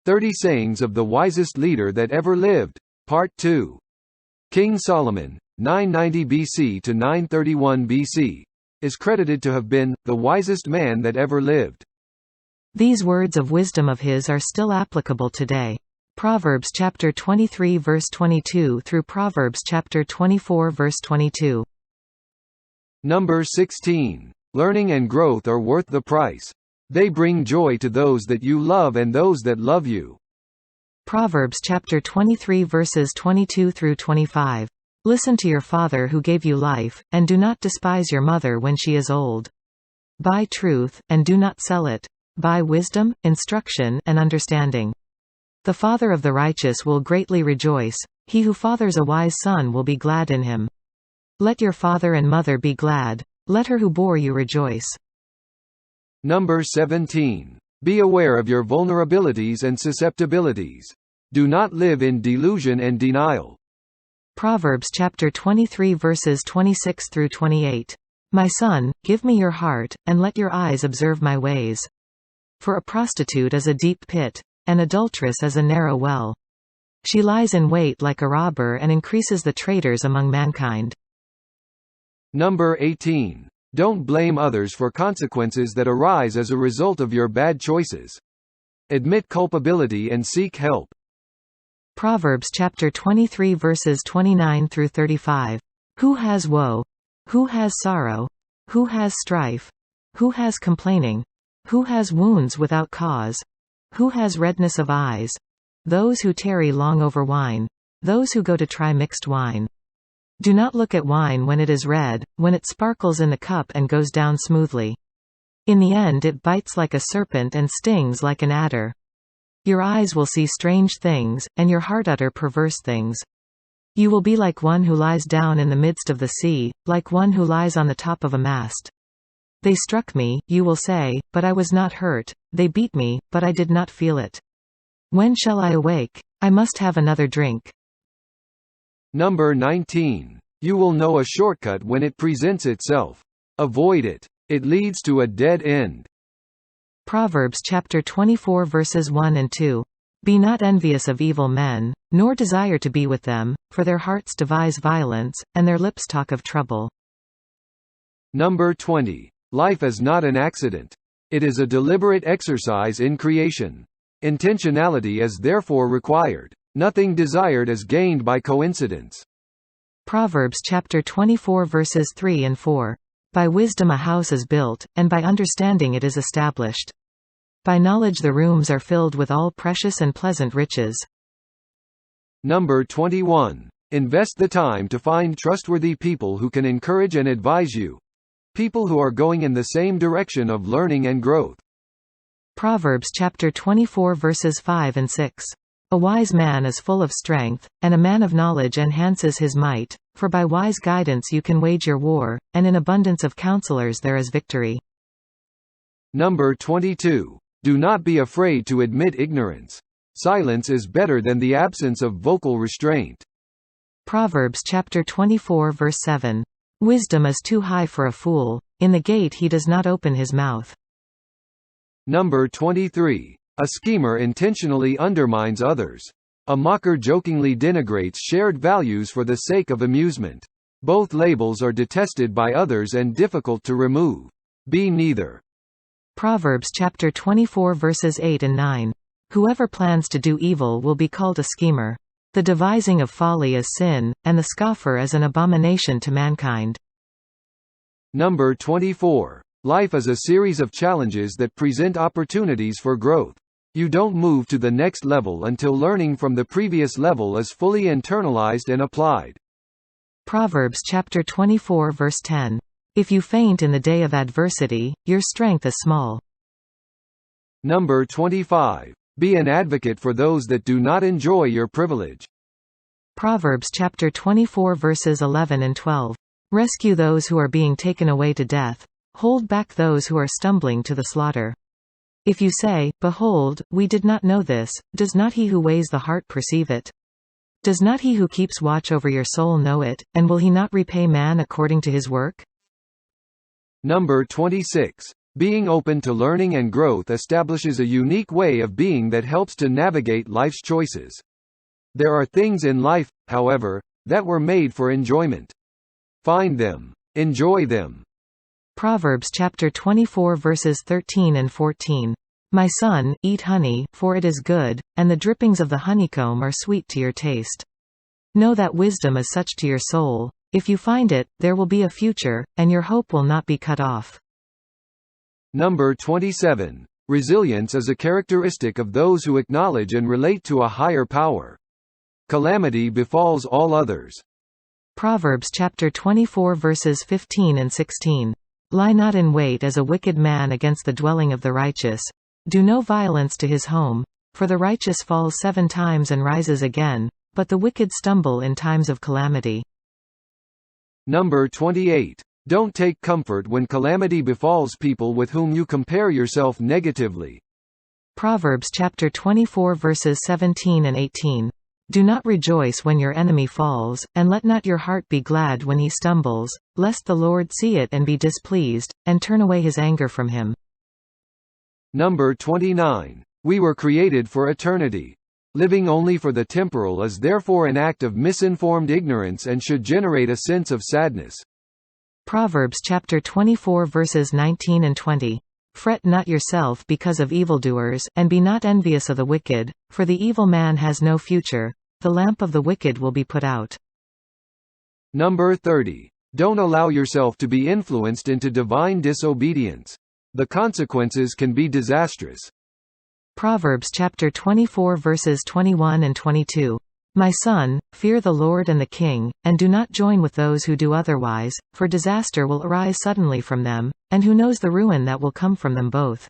30 Sayings of the Wisest Leader That Ever Lived, Part 2. King Solomon, 990 BC to 931 BC, is credited to have been the wisest man that ever lived. These words of wisdom of his are still applicable today. Proverbs chapter 23 verse 22 through Proverbs chapter 24 verse 22. Number 16. Learning and growth are worth the price. They bring joy to those that you love and those that love you. Proverbs chapter 23 verses 22 through 25. Listen to your father who gave you life, and do not despise your mother when she is old. Buy truth, and do not sell it. Buy wisdom, instruction, and understanding. The father of the righteous will greatly rejoice. He who fathers a wise son will be glad in him. Let your father and mother be glad. Let her who bore you rejoice. Number 17. Be aware of your vulnerabilities and susceptibilities. Do not live in delusion and denial. Proverbs chapter 23 verses 26 through 28. My son, give me your heart, and let your eyes observe my ways. For a prostitute is a deep pit. An adulteress is a narrow well. She lies in wait like a robber and increases the traitors among mankind. Number 18. Don't blame others for consequences that arise as a result of your bad choices. Admit culpability and seek help. Proverbs chapter 23 verses 29 through 35. Who has woe? Who has sorrow? Who has strife? Who has complaining? Who has wounds without cause? Who has redness of eyes? Those who tarry long over wine. Those who go to try mixed wine. Do not look at wine when it is red, when it sparkles in the cup and goes down smoothly. In the end it bites like a serpent and stings like an adder. Your eyes will see strange things, and your heart utter perverse things. You will be like one who lies down in the midst of the sea, like one who lies on the top of a mast. They struck me, you will say, but I was not hurt. They beat me, but I did not feel it. When shall I awake? I must have another drink. Number 19. You will know a shortcut when it presents itself. Avoid it. It leads to a dead end. Proverbs chapter 24 verses 1 and 2. Be not envious of evil men, nor desire to be with them, for their hearts devise violence, and their lips talk of trouble. Number 20. Life is not an accident. It is a deliberate exercise in creation. Intentionality is therefore required. Nothing desired is gained by coincidence. Proverbs chapter 24 verses 3 and 4. By wisdom a house is built, and by understanding it is established. By knowledge the rooms are filled with all precious and pleasant riches. Number 21. Invest the time to find trustworthy people who can encourage and advise you. People who are going in the same direction of learning and growth. Proverbs chapter 24 verses 5 and 6. A wise man is full of strength, and a man of knowledge enhances his might, for by wise guidance you can wage your war, and in abundance of counselors there is victory. Number 22. Do not be afraid to admit ignorance. Silence is better than the absence of vocal restraint. Proverbs chapter 24 verse 7. Wisdom is too high for a fool. In the gate he does not open his mouth. Number 23. A schemer intentionally undermines others. A mocker jokingly denigrates shared values for the sake of amusement. Both labels are detested by others and difficult to remove. Be neither. Proverbs chapter 24 verses 8 and 9. Whoever plans to do evil will be called a schemer. The devising of folly is sin, and the scoffer is an abomination to mankind. Number 24. Life is a series of challenges that present opportunities for growth. You don't move to the next level until learning from the previous level is fully internalized and applied. Proverbs chapter 24 verse 10. If you faint in the day of adversity, your strength is small. Number 25. Be an advocate for those that do not enjoy your privilege. Proverbs chapter 24 verses 11 and 12. Rescue those who are being taken away to death. Hold back those who are stumbling to the slaughter. If you say, Behold, we did not know this, does not he who weighs the heart perceive it? Does not he who keeps watch over your soul know it, and will he not repay man according to his work? Number 26. Being open to learning and growth establishes a unique way of being that helps to navigate life's choices. There are things in life, however, that were made for enjoyment. Find them. Enjoy them. Proverbs chapter 24 verses 13 and 14. My son, eat honey, for it is good, and the drippings of the honeycomb are sweet to your taste. Know that wisdom is such to your soul. If you find it, there will be a future, and your hope will not be cut off. Number 27. Resilience is a characteristic of those who acknowledge and relate to a higher power. Calamity befalls all others. Proverbs chapter 24 verses 15 and 16. Lie not in wait as a wicked man against the dwelling of the righteous. Do no violence to his home, for the righteous falls 7 times and rises again, but the wicked stumble in times of calamity. Number 28. Don't take comfort when calamity befalls people with whom you compare yourself negatively. Proverbs chapter 24 verses 17 and 18. Do not rejoice when your enemy falls, and let not your heart be glad when he stumbles, lest the Lord see it and be displeased, and turn away his anger from him. Number 29. We were created for eternity. Living only for the temporal is therefore an act of misinformed ignorance and should generate a sense of sadness. Proverbs chapter 24 verses 19 and 20. Fret not yourself because of evildoers, and be not envious of the wicked, for the evil man has no future. The lamp of the wicked will be put out. Number 30. Don't allow yourself to be influenced into divine disobedience. The consequences can be disastrous. Proverbs chapter 24 verses 21 and 22. My son, fear the Lord and the king, and do not join with those who do otherwise, for disaster will arise suddenly from them, and who knows the ruin that will come from them both.